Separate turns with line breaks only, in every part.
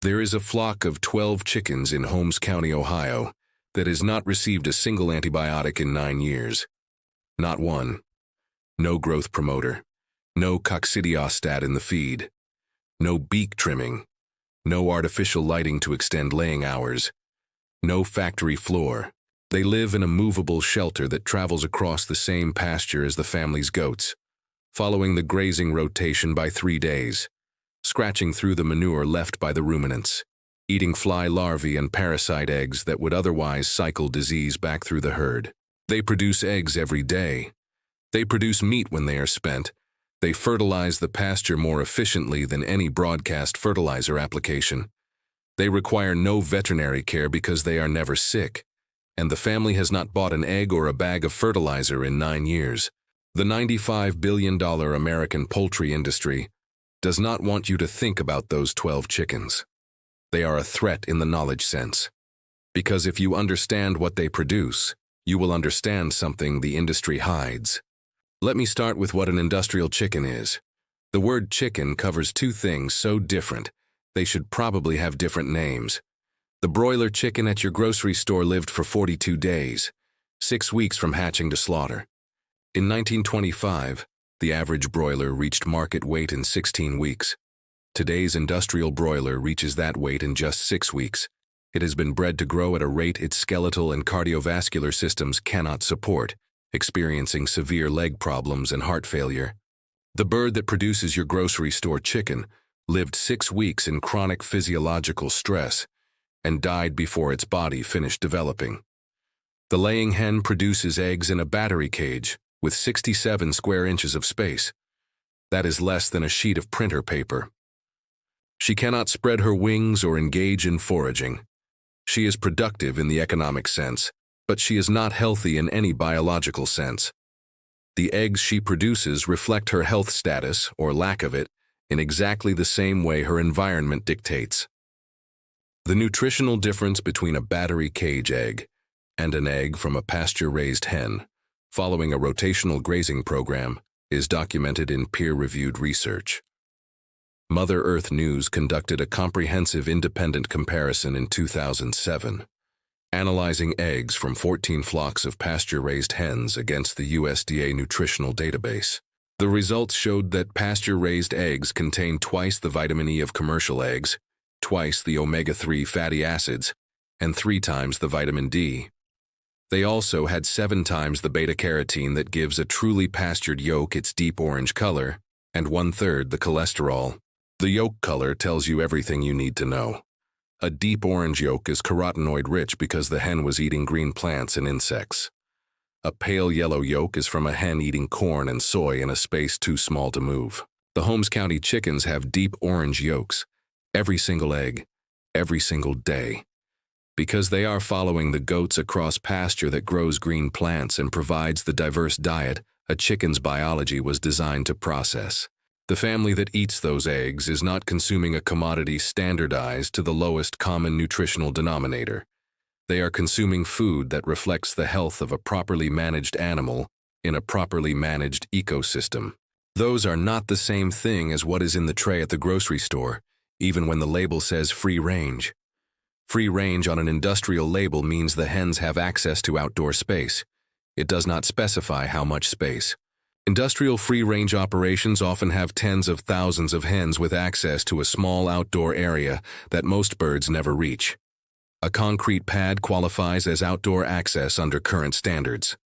There is a flock of 12 chickens in Holmes County, Ohio, that has not received a single antibiotic in 9 years. Not one. No growth promoter. No coccidiostat in the feed. No beak trimming. No artificial lighting to extend laying hours. No factory floor. They live in a movable shelter that travels across the same pasture as the family's goats, following the grazing rotation by 3 days, scratching through the manure left by the ruminants, eating fly larvae and parasite eggs that would otherwise cycle disease back through the herd. They produce eggs every day. They produce meat when they are spent. They fertilize the pasture more efficiently than any broadcast fertilizer application. They require no veterinary care because they are never sick, and the family has not bought an egg or a bag of fertilizer in 9 years. The $95 billion American poultry industry does not want you to think about those 12 chickens. They are a threat in the knowledge sense. Because if you understand what they produce, you will understand something the industry hides. Let me start with what an industrial chicken is. The word chicken covers 2 things so different, they should probably have different names. The broiler chicken at your grocery store lived for 42 days, 6 weeks from hatching to slaughter. In 1925, the average broiler reached market weight in 16 weeks. Today's industrial broiler reaches that weight in just 6 weeks. It has been bred to grow at a rate its skeletal and cardiovascular systems cannot support, experiencing severe leg problems and heart failure. The bird that produces your grocery store chicken lived 6 weeks in chronic physiological stress and died before its body finished developing. The laying hen produces eggs in a battery cage with 67 square inches of space. That is less than a sheet of printer paper. She cannot spread her wings or engage in foraging. She is productive in the economic sense, but she is not healthy in any biological sense. The eggs she produces reflect her health status, or lack of it, in exactly the same way her environment dictates. The nutritional difference between a battery cage egg and an egg from a pasture-raised hen, following a rotational grazing program, is documented in peer-reviewed research. Mother Earth News conducted a comprehensive independent comparison in 2007, analyzing eggs from 14 flocks of pasture-raised hens against the USDA nutritional database. The results showed that pasture-raised eggs contain twice the vitamin E of commercial eggs, twice the omega-3 fatty acids, and 3 times the vitamin D. They also had 7 times the beta-carotene that gives a truly pastured yolk its deep orange color, and 1/3 the cholesterol. The yolk color tells you everything you need to know. A deep orange yolk is carotenoid-rich because the hen was eating green plants and insects. A pale yellow yolk is from a hen eating corn and soy in a space too small to move. The Holmes County chickens have deep orange yolks, every single egg, every single day. Because they are following the goats across pasture that grows green plants and provides the diverse diet a chicken's biology was designed to process. The family that eats those eggs is not consuming a commodity standardized to the lowest common nutritional denominator. They are consuming food that reflects the health of a properly managed animal in a properly managed ecosystem. Those are not the same thing as what is in the tray at the grocery store, even when the label says free range. Free range on an industrial label means the hens have access to outdoor space. It does not specify how much space. Industrial free-range operations often have tens of thousands of hens with access to a small outdoor area that most birds never reach. A concrete pad qualifies as outdoor access under current standards.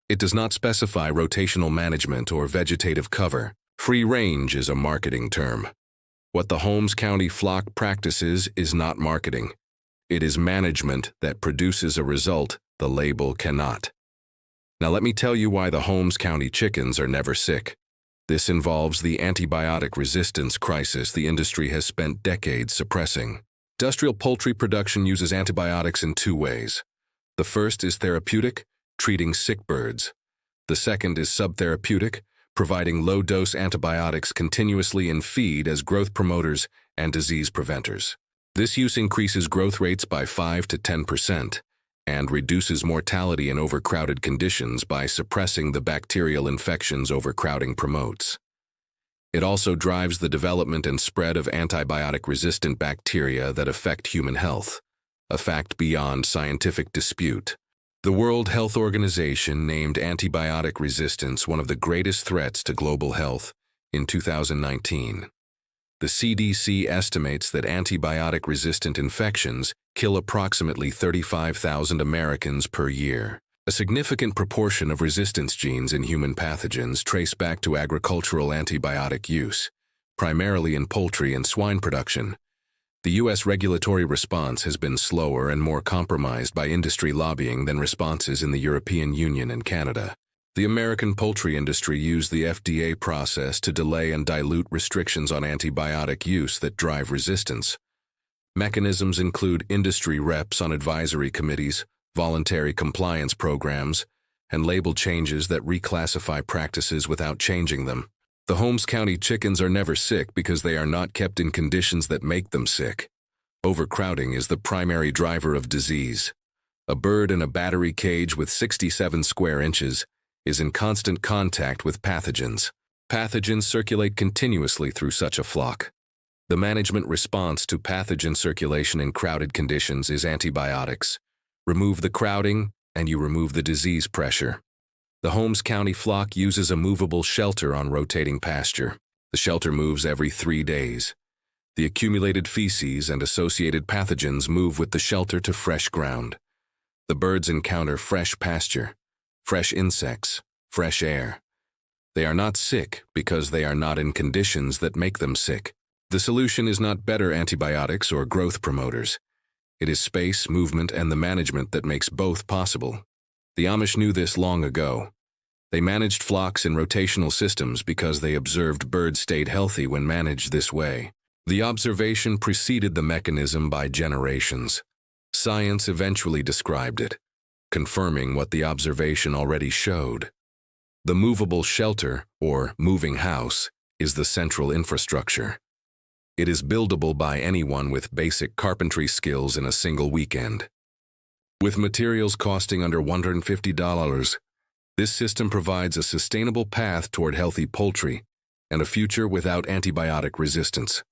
It does not specify rotational management or vegetative cover. Free-range is a marketing term. What the Holmes County flock practices is not marketing. It is management that produces a result the label cannot. Now let me tell you why the Holmes County chickens are never sick. This involves the antibiotic resistance crisis the industry has spent decades suppressing. Industrial poultry production uses antibiotics in 2 ways. The first is therapeutic, treating sick birds. The second is subtherapeutic, providing low-dose antibiotics continuously in feed as growth promoters and disease preventers. This use increases growth rates by 5 to 10%. And reduces mortality in overcrowded conditions by suppressing the bacterial infections overcrowding promotes. It also drives the development and spread of antibiotic-resistant bacteria that affect human health, a fact beyond scientific dispute. The World Health Organization named antibiotic resistance one of the greatest threats to global health in 2019. The CDC estimates that antibiotic-resistant infections kill approximately 35,000 Americans per year. A significant proportion of resistance genes in human pathogens trace back to agricultural antibiotic use, primarily in poultry and swine production. The U.S. regulatory response has been slower and more compromised by industry lobbying than responses in the European Union and Canada. The American poultry industry used the FDA process to delay and dilute restrictions on antibiotic use that drive resistance. Mechanisms include industry reps on advisory committees, voluntary compliance programs, and label changes that reclassify practices without changing them. The Holmes County chickens are never sick because they are not kept in conditions that make them sick. Overcrowding is the primary driver of disease. A bird in a battery cage with 67 square inches is in constant contact with pathogens. Pathogens circulate continuously through such a flock. The management response to pathogen circulation in crowded conditions is antibiotics. Remove the crowding, and you remove the disease pressure. The Holmes County flock uses a movable shelter on rotating pasture. The shelter moves every 3 days. The accumulated feces and associated pathogens move with the shelter to fresh ground. The birds encounter fresh pasture, fresh insects, fresh air. They are not sick because they are not in conditions that make them sick. The solution is not better antibiotics or growth promoters. It is space, movement, and the management that makes both possible. The Amish knew this long ago. They managed flocks in rotational systems because they observed birds stayed healthy when managed this way. The observation preceded the mechanism by generations. Science eventually described it, confirming what the observation already showed. The movable shelter, or moving house, is the central infrastructure. It is buildable by anyone with basic carpentry skills in a single weekend. With materials costing under $150, this system provides a sustainable path toward healthy poultry and a future without antibiotic resistance.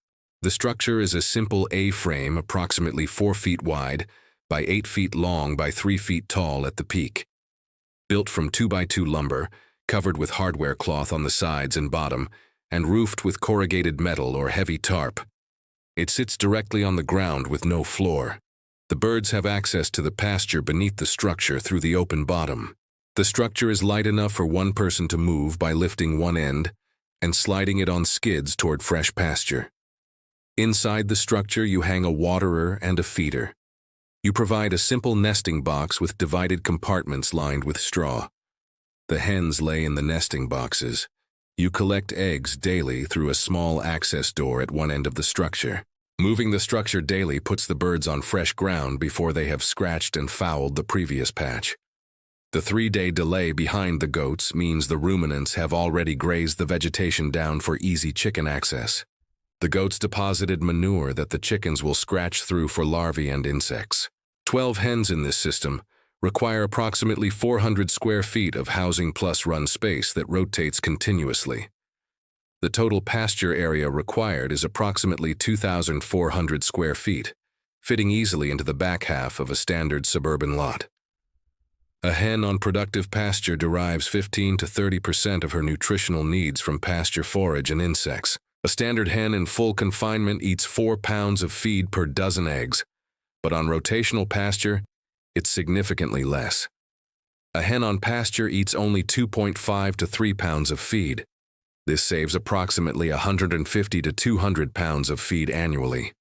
The structure is a simple A-frame approximately 4 feet wide by 8 feet long by 3 feet tall at the peak. Built from 2x2 lumber, covered with hardware cloth on the sides and bottom, and roofed with corrugated metal or heavy tarp. It sits directly on the ground with no floor. The birds have access to the pasture beneath the structure through the open bottom. The structure is light enough for one person to move by lifting one end and sliding it on skids toward fresh pasture. Inside the structure, you hang a waterer and a feeder. You provide a simple nesting box with divided compartments lined with straw. The hens lay in the nesting boxes. You collect eggs daily through a small access door at one end of the structure. Moving the structure daily puts the birds on fresh ground before they have scratched and fouled the previous patch. The 3-day delay behind the goats means the ruminants have already grazed the vegetation down for easy chicken access. The goats deposited manure that the chickens will scratch through for larvae and insects. 12 hens in this system require approximately 400 square feet of housing plus run space that rotates continuously. The total pasture area required is approximately 2,400 square feet, fitting easily into the back half of a standard suburban lot. A hen on productive pasture derives 15 to 30% of her nutritional needs from pasture forage and insects. A standard hen in full confinement eats 4 pounds of feed per dozen eggs, but on rotational pasture, it's significantly less. A hen on pasture eats only 2.5 to 3 pounds of feed. This saves approximately 150 to 200 pounds of feed annually.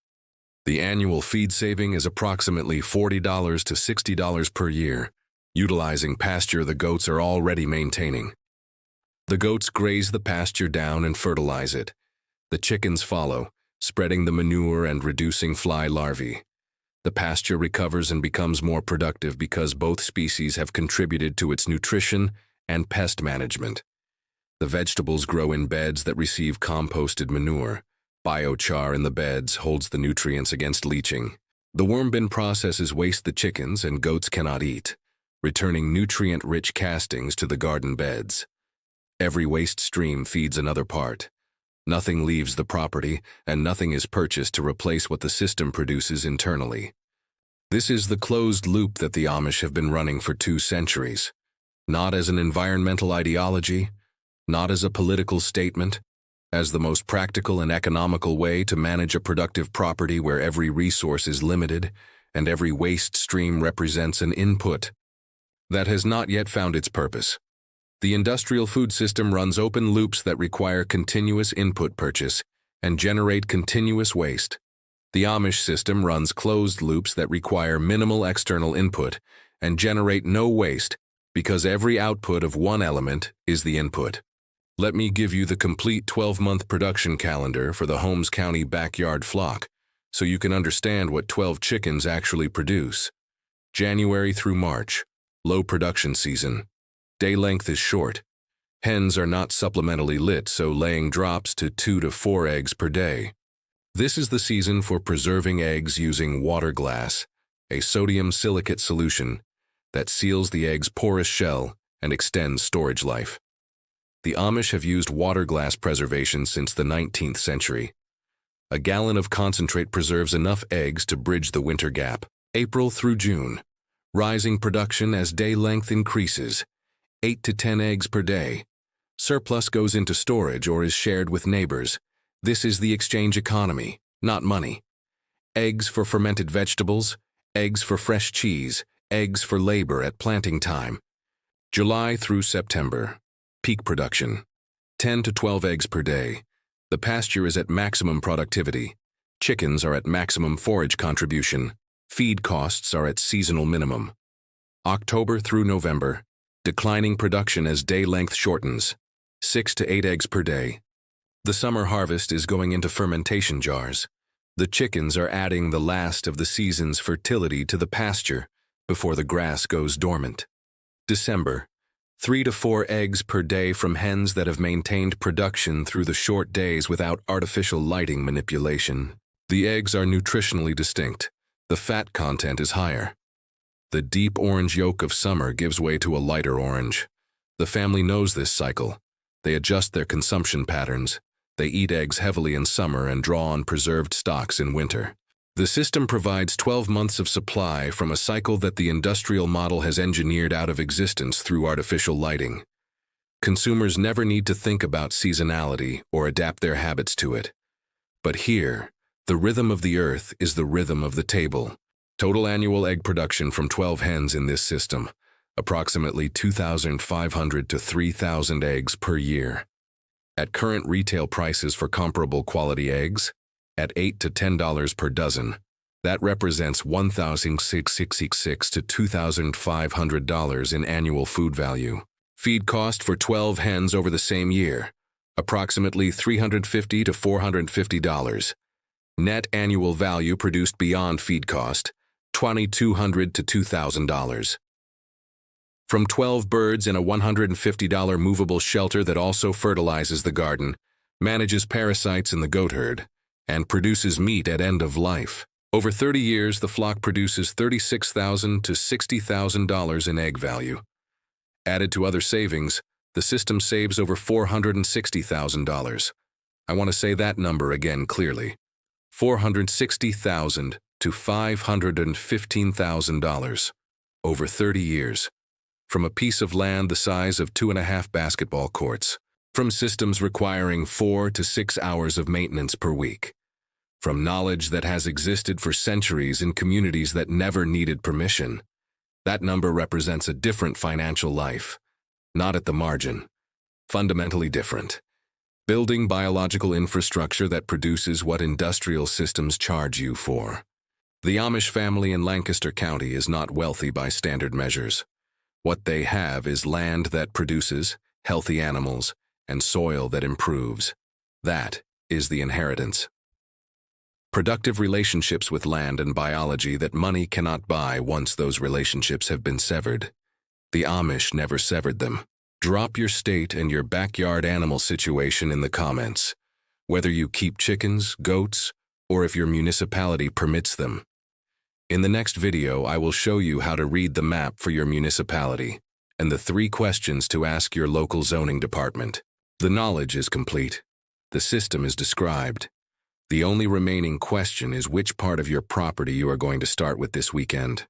The annual feed saving is approximately $40 to $60 per year, utilizing pasture the goats are already maintaining. The goats graze the pasture down and fertilize it. The chickens follow, spreading the manure and reducing fly larvae. The pasture recovers and becomes more productive because both species have contributed to its nutrition and pest management. The vegetables grow in beds that receive composted manure. Biochar in the beds holds the nutrients against leaching. The worm bin processes waste the chickens and goats cannot eat, returning nutrient-rich castings to the garden beds. Every waste stream feeds another part. Nothing leaves the property, and nothing is purchased to replace what the system produces internally. This is the closed loop that the Amish have been running for 2 centuries. Not as an environmental ideology, not as a political statement, as the most practical and economical way to manage a productive property where every resource is limited and every waste stream represents an input that has not yet found its purpose. The industrial food system runs open loops that require continuous input purchase and generate continuous waste. The Amish system runs closed loops that require minimal external input and generate no waste because every output of one element is the input. Let me give you the complete 12-month production calendar for the Holmes County backyard flock so you can understand what 12 chickens actually produce. January through March, low production season. Day length is short. Hens are not supplementally lit, so laying drops to 2 to 4 eggs per day. This is the season for preserving eggs using water glass, a sodium silicate solution that seals the egg's porous shell and extends storage life. The Amish have used water glass preservation since the 19th century. A gallon of concentrate preserves enough eggs to bridge the winter gap. April through June, rising production as day length increases, 8 to 10 eggs per day. Surplus goes into storage or is shared with neighbors. This is the exchange economy, not money. Eggs for fermented vegetables, eggs for fresh cheese, eggs for labor at planting time. July through September, peak production, 10 to 12 eggs per day. The pasture is at maximum productivity. Chickens are at maximum forage contribution. Feed costs are at seasonal minimum. October through November, declining production as day length shortens, 6 to 8 eggs per day. The summer harvest is going into fermentation jars. The chickens are adding the last of the season's fertility to the pasture before the grass goes dormant. December, 3 to 4 eggs per day from hens that have maintained production through the short days without artificial lighting manipulation. The eggs are nutritionally distinct. The fat content is higher. The deep orange yolk of summer gives way to a lighter orange. The family knows this cycle. They adjust their consumption patterns. They eat eggs heavily in summer and draw on preserved stocks in winter. The system provides 12 months of supply from a cycle that the industrial model has engineered out of existence through artificial lighting. Consumers never need to think about seasonality or adapt their habits to it. But here, the rhythm of the earth is the rhythm of the table. Total annual egg production from 12 hens in this system, approximately 2,500 to 3,000 eggs per year. At current retail prices for comparable quality eggs, at $8 to $10 per dozen, that represents $1,666 to $2,500 in annual food value. Feed cost for 12 hens over the same year, approximately $350 to $450. Net annual value produced beyond feed cost, $2,200 to $2,000. From 12 birds in a $150 movable shelter that also fertilizes the garden, manages parasites in the goat herd, and produces meat at end of life. Over 30 years, the flock produces $36,000 to $60,000 in egg value. Added to other savings, the system saves over $460,000. I want to say that number again clearly. $460,000 to $515,000 over 30 years. From a piece of land the size of 2.5 basketball courts. From systems requiring 4 to 6 hours of maintenance per week. From knowledge that has existed for centuries in communities that never needed permission. That number represents a different financial life. Not at the margin. Fundamentally different. Building biological infrastructure that produces what industrial systems charge you for. The Amish family in Lancaster County is not wealthy by standard measures. What they have is land that produces, healthy animals, and soil that improves. That is the inheritance. Productive relationships with land and biology that money cannot buy once those relationships have been severed. The Amish never severed them. Drop your state and your backyard animal situation in the comments, whether you keep chickens, goats, or if your municipality permits them. In the next video, I will show you how to read the map for your municipality and the 3 questions to ask your local zoning department. The knowledge is complete. The system is described. The only remaining question is which part of your property you are going to start with this weekend.